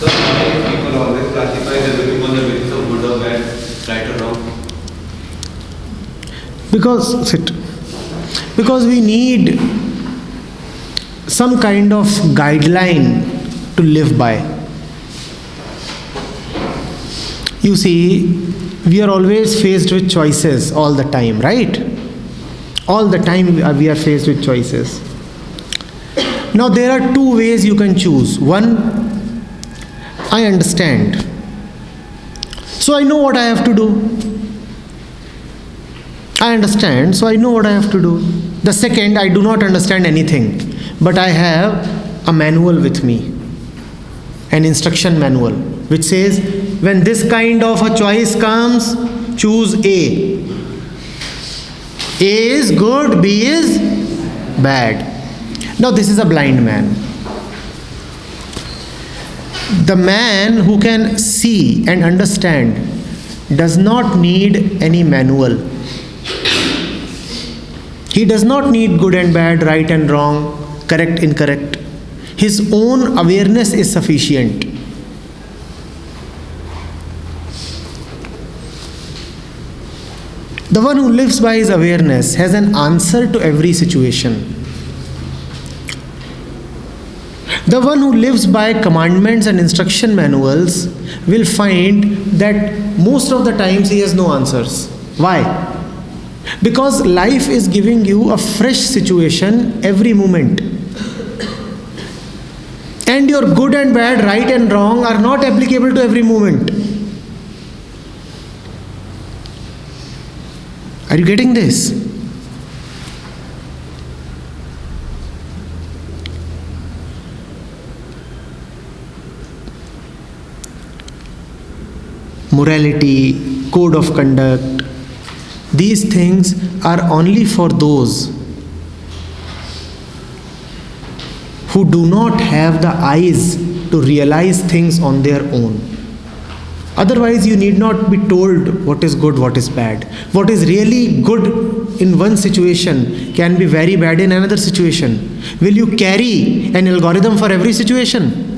So why people always classify everything on the basis of good or bad, right or wrong? Because we need some kind of guideline to live by. You see, we are always faced with choices all the time, right? All the time we are faced with choices. Now there are two ways you can choose. One, I understand, so I know what I have to do. I understand, so I know what I have to do. The second, I do not understand anything, but I have a manual with me, an instruction manual, which says, when this kind of a choice comes, choose A. A is good, B is bad. Now this is a blind man. The man who can see and understand does not need any manual. He does not need good and bad, right and wrong, correct, incorrect. His own awareness is sufficient. The one who lives by his awareness has an answer to every situation. The one who lives by commandments and instruction manuals will find that most of the times he has no answers. Why? Because life is giving you a fresh situation every moment. And your good and bad, right and wrong are not applicable to every moment. Are you getting this? Morality, code of conduct, these things are only for those who do not have the eyes to realize things on their own. Otherwise, you need not be told what is good, what is bad. What is really good in one situation can be very bad in another situation. Will you carry an algorithm for every situation?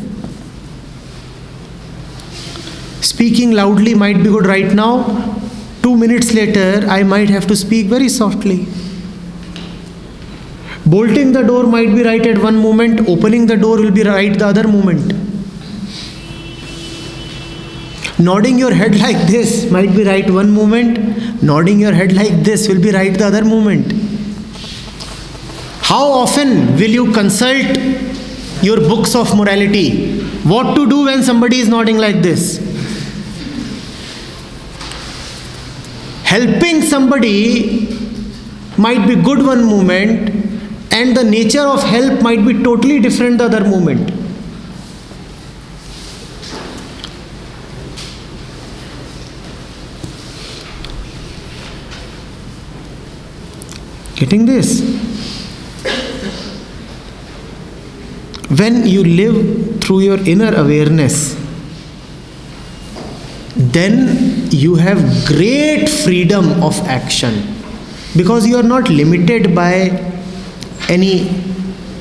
Speaking loudly might be good right now. 2 minutes later, I might have to speak very softly. Bolting the door might be right at one moment, opening the door will be right the other moment. Nodding your head like this might be right one moment, nodding your head like this will be right the other moment. How often will you consult your books of morality? What to do when somebody is nodding like this? Helping somebody might be good one moment, and the nature of help might be totally different the other moment. Getting this? When you live through your inner awareness, then you have great freedom of action, because you are not limited by any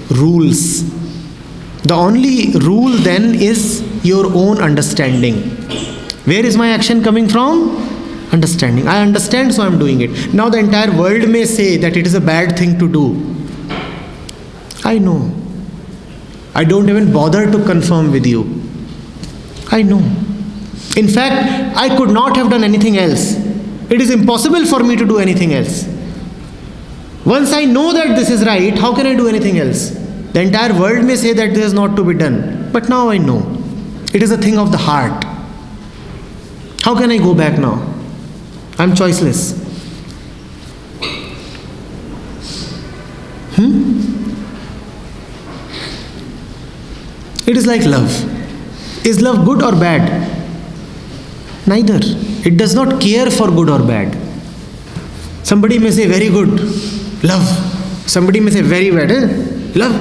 rules. The only rule then is your own understanding. Where is my action coming from? Understanding. I understand, so I am doing it. Now the entire world may say that it is a bad thing to do. I know. I don't even bother to confirm with you. I know. In fact, I could not have done anything else. It is impossible for me to do anything else. Once I know that this is right, how can I do anything else? The entire world may say that this is not to be done. But now I know. It is a thing of the heart. How can I go back now? I am choiceless. It is like love. Is love good or bad? Neither. It does not care for good or bad. Somebody may say very good, love. Somebody may say very bad, love.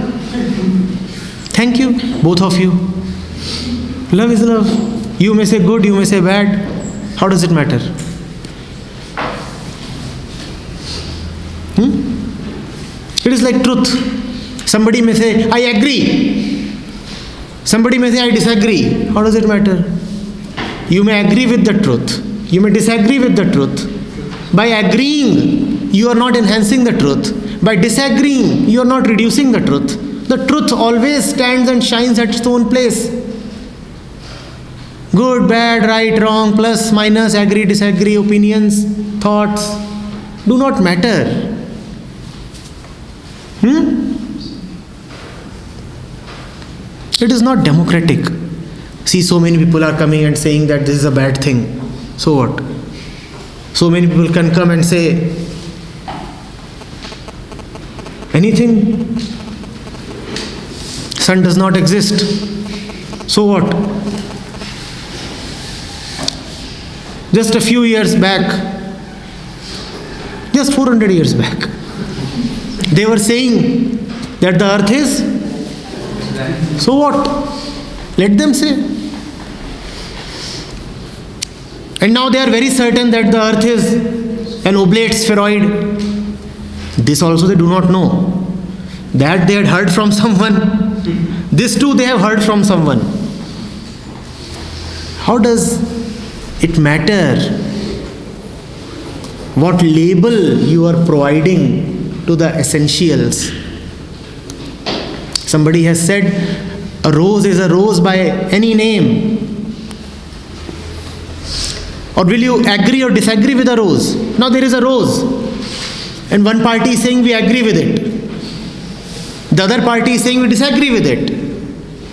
Thank you, both of you. Love is love. You may say good, you may say bad. How does it matter? It is like truth. Somebody may say, I agree. Somebody may say, I disagree. How does it matter? You may agree with the truth. You may disagree with the truth. By agreeing, you are not enhancing the truth. By disagreeing, you are not reducing the truth. The truth always stands and shines at its own place. Good, bad, right, wrong, plus, minus, agree, disagree, opinions, thoughts do not matter. It is not democratic. See, so many people are coming and saying that this is a bad thing. So what? So many people can come and say anything. Sun does not exist. So what? Just a few years back, just 400 years back, they were saying that the earth is. So what? Let them say. And now they are very certain that the earth is an oblate spheroid. This also they do not know. That they had heard from someone. This too they have heard from someone. How does it matter what label you are providing to the essentials? Somebody has said a rose is a rose by any name. Or will you agree or disagree with a rose? Now there is a rose, and one party is saying we agree with it. The other party is saying we disagree with it.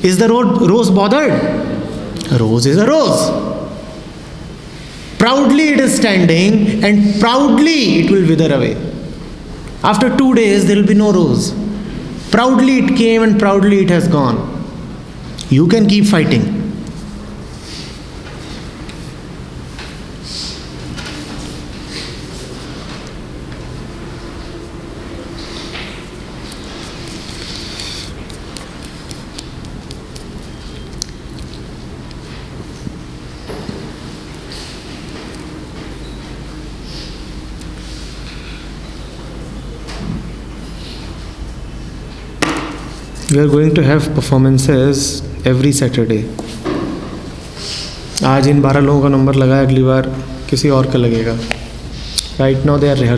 Is the rose bothered? A rose is a rose. Proudly it is standing, and proudly it will wither away. After 2 days there will be no rose. Proudly it came and proudly it has gone. You can keep fighting. We are going to have performances every Saturday. आज इन 12 लोगों का number लगा, अगली बार किसी और का लगेगा. Right now they are rehearsing.